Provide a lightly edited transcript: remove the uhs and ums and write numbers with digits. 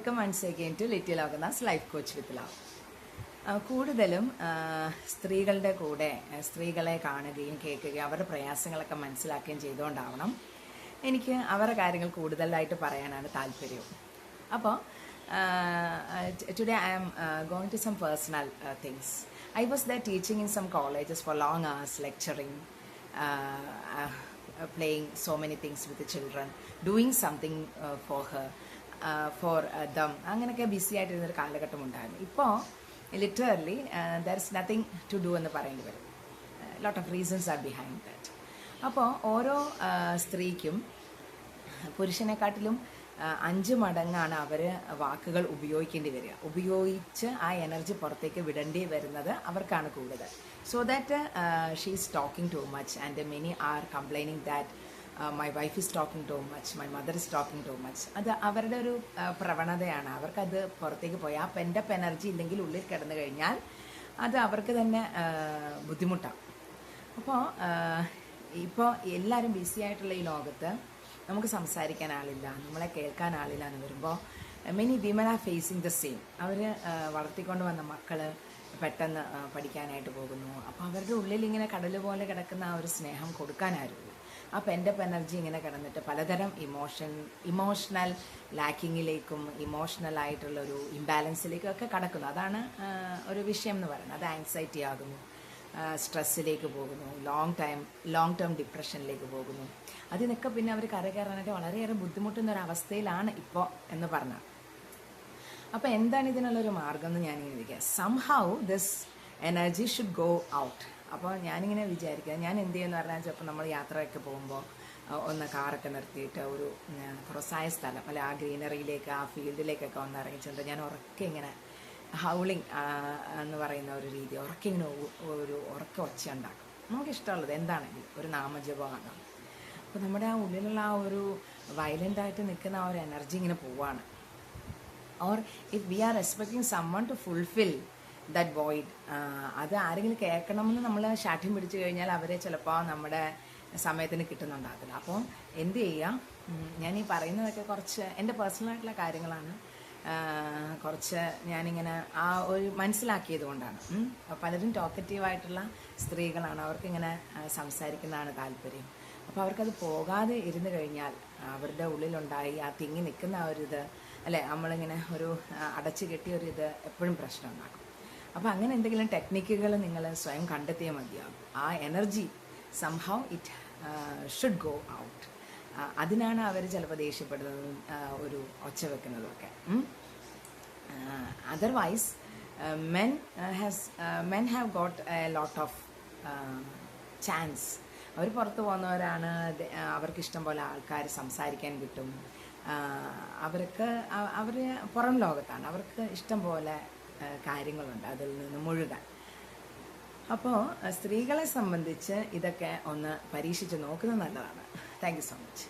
Welcome once again to little Lokana's life coach with love. കൂടുതലും സ്ത്രീകളുടെ കൂടെ സ്ത്രീകളെ കാണുകയും കേൾക്കുകയും അവരുടെ പ്രയാസങ്ങളൊക്കെ മനസ്സിലാക്കുകയും ചെയ്തുകൊണ്ടാവണം എനിക്ക് അവരുടെ കാര്യങ്ങൾ കൂടുതലായിട്ട് പറയാനാണ് താല്പര്യവും. അപ്പോൾ today I am going to some personal things. I was the teaching in some colleges for long hours, lecturing, playing so many things with the children, doing something for her, for them. അങ്ങനെയൊക്കെ busy ആയിട്ടിരുന്നൊരു കാലഘട്ടം ഉണ്ടായിരുന്നു. ഇപ്പോൾ literally there is nothing to do എന്ന് പറയേണ്ടി വരും. Lot of reasons are behind that. അപ്പോൾ ഓരോ സ്ത്രീക്കും പുരുഷനെക്കാട്ടിലും 5 മടങ്ങാണ് അവർ വാക്കുകൾ ഉപയോഗിക്കേണ്ടി വരിക. ഉപയോഗിച്ച് ആ എനർജി പുറത്തേക്ക് വിടേണ്ടി വരുന്നത് അവർക്കാണ് കൂടുതൽ. So that she is talking too much and many R complaining that my wife is talking too much, my mother is talking too much. അത് അവരുടെ ഒരു പ്രവണതയാണ്. അവർക്കത് പുറത്തേക്ക് പോയി ആ പെൻഡപ്പ് എനർജി ഇല്ലെങ്കിൽ ഉള്ളിൽ കിടന്നു കഴിഞ്ഞാൽ അത് അവർക്ക് തന്നെ ബുദ്ധിമുട്ടാണ്. ഇപ്പോൾ എല്ലാവരും ബിസി ആയിട്ടുള്ള ഈ ലോകത്ത് നമുക്ക് സംസാരിക്കാൻ ആളില്ല, നമ്മളെ കേൾക്കാൻ ആളില്ല എന്ന് വരുമ്പോൾ many women are facing the same. അവർ വളർത്തിക്കൊണ്ട് വന്ന മക്കൾ പെട്ടെന്ന് പഠിക്കാനായിട്ട് പോകുന്നു. അപ്പോൾ അവരുടെ ഉള്ളിൽ ഇങ്ങനെ കടൽ പോലെ കിടക്കുന്ന ആ ഒരു സ്നേഹം കൊടുക്കാനായിരുന്നു. ആ പെൻഡപ്പ് എനർജി ഇങ്ങനെ കിടന്നിട്ട് പലതരം ഇമോഷണൽ ലാക്കിങ്ങിലേക്കും ഇമോഷണലായിട്ടുള്ള ഒരു ഇംബാലൻസിലേക്കും ഒക്കെ കടക്കുന്നു. അതാണ് ഒരു വിഷയം എന്ന് പറയുന്നത്. അത് ആങ്സൈറ്റി ആകുന്നു, സ്ട്രെസ്സിലേക്ക് പോകുന്നു, ലോങ് ടേം ഡിപ്രഷനിലേക്ക് പോകുന്നു. അതിനൊക്കെ പിന്നെ അവർ കയറാനായിട്ട് വളരെയേറെ ബുദ്ധിമുട്ടുന്ന ഒരു അവസ്ഥയിലാണ് ഇപ്പോൾ എന്ന് പറഞ്ഞാൽ. അപ്പോൾ എന്താണ് ഇതിനുള്ളൊരു മാർഗം എന്ന് ഞാനിങ്ങനെ ഇരിക്കുക. Somehow this energy should go out. അപ്പോൾ ഞാനിങ്ങനെ വിചാരിക്കുക, ഞാൻ എന്ത് ചെയ്യുമെന്ന് പറഞ്ഞാൽ ചിലപ്പോൾ നമ്മൾ യാത്രയൊക്കെ പോകുമ്പോൾ ഒന്ന് കാറൊക്കെ നിർത്തിയിട്ട് ഒരു തുറസായ സ്ഥലം അല്ലെ ആ ഗ്രീനറിയിലേക്ക് ആ ഫീൽഡിലേക്കൊക്കെ ഒന്ന് ഇറങ്ങിച്ചിട്ട് ഞാൻ ഉറക്കെ ഇങ്ങനെ ഹൗളിങ് എന്ന് പറയുന്ന ഒരു രീതി ഉറക്കെ ഇങ്ങനെ ഒരു ഉറക്ക ഒച്ച ഉണ്ടാക്കും. നമുക്കിഷ്ടമുള്ളത് എന്താണെങ്കിലും ഒരു നാമജപമാകാം. അപ്പോൾ നമ്മുടെ ആ ഉള്ളിലുള്ള ആ ഒരു വയലൻ്റായിട്ട് നിൽക്കുന്ന ആ ഒരു എനർജി ഇങ്ങനെ പോവാണ്. Or if we are expecting someone to fulfil that void, അത് ആരെങ്കിലും കേൾക്കണമെന്ന് നമ്മൾ ശാഠ്യം പിടിച്ചു കഴിഞ്ഞാൽ അവരെ ചിലപ്പോൾ നമ്മുടെ സമയത്തിന് കിട്ടുന്നുണ്ടാകില്ല. അപ്പോൾ എന്ത് ചെയ്യുക, ഞാൻ ഈ പറയുന്നതൊക്കെ കുറച്ച് എൻ്റെ പേഴ്സണലായിട്ടുള്ള കാര്യങ്ങളാണ്. കുറച്ച് ഞാനിങ്ങനെ ആ ഒരു മനസ്സിലാക്കിയത് കൊണ്ടാണ്. പലരും ടോക്കറ്റീവായിട്ടുള്ള സ്ത്രീകളാണ്, അവർക്കിങ്ങനെ സംസാരിക്കുന്നതാണ് താല്പര്യം. അപ്പോൾ അവർക്കത് പോകാതെ ഇരുന്ന് കഴിഞ്ഞാൽ അവരുടെ ഉള്ളിലുണ്ടായി ആ തിങ്ങി നിൽക്കുന്ന ആ ഒരിത് അല്ലേ, നമ്മളിങ്ങനെ ഒരു അടച്ചു കെട്ടിയൊരിത് എപ്പോഴും പ്രശ്നം ഉണ്ടാക്കും. അപ്പോൾ അങ്ങനെ എന്തെങ്കിലും ടെക്നിക്കുകൾ നിങ്ങൾ സ്വയം കണ്ടെത്തിയാൽ മതിയാകും. ആ energy somehow it should go out. അതിനാണ് അവർ ചിലപ്പോൾ ദേഷ്യപ്പെടുന്നതും ഒരു ഒച്ച വെക്കുന്നതും ഒക്കെ. Otherwise men have got a lot of chance. അവർ പുറത്ത് പോകുന്നവരാണ്, അവർക്ക് ഇഷ്ടം പോലെ ആൾക്കാർ സംസാരിക്കാൻ കിട്ടും. അവർ പുറം ലോകത്താണ്, അവർക്ക് ഇഷ്ടം പോലെ കാര്യങ്ങളുണ്ട് അതിൽ നിന്ന് മുഴുകാൻ. അപ്പോൾ സ്ത്രീകളെ സംബന്ധിച്ച് ഇതൊക്കെ ഒന്ന് പരീക്ഷിച്ച് നോക്കുന്നത് നല്ലതാണ്. Thank you so much.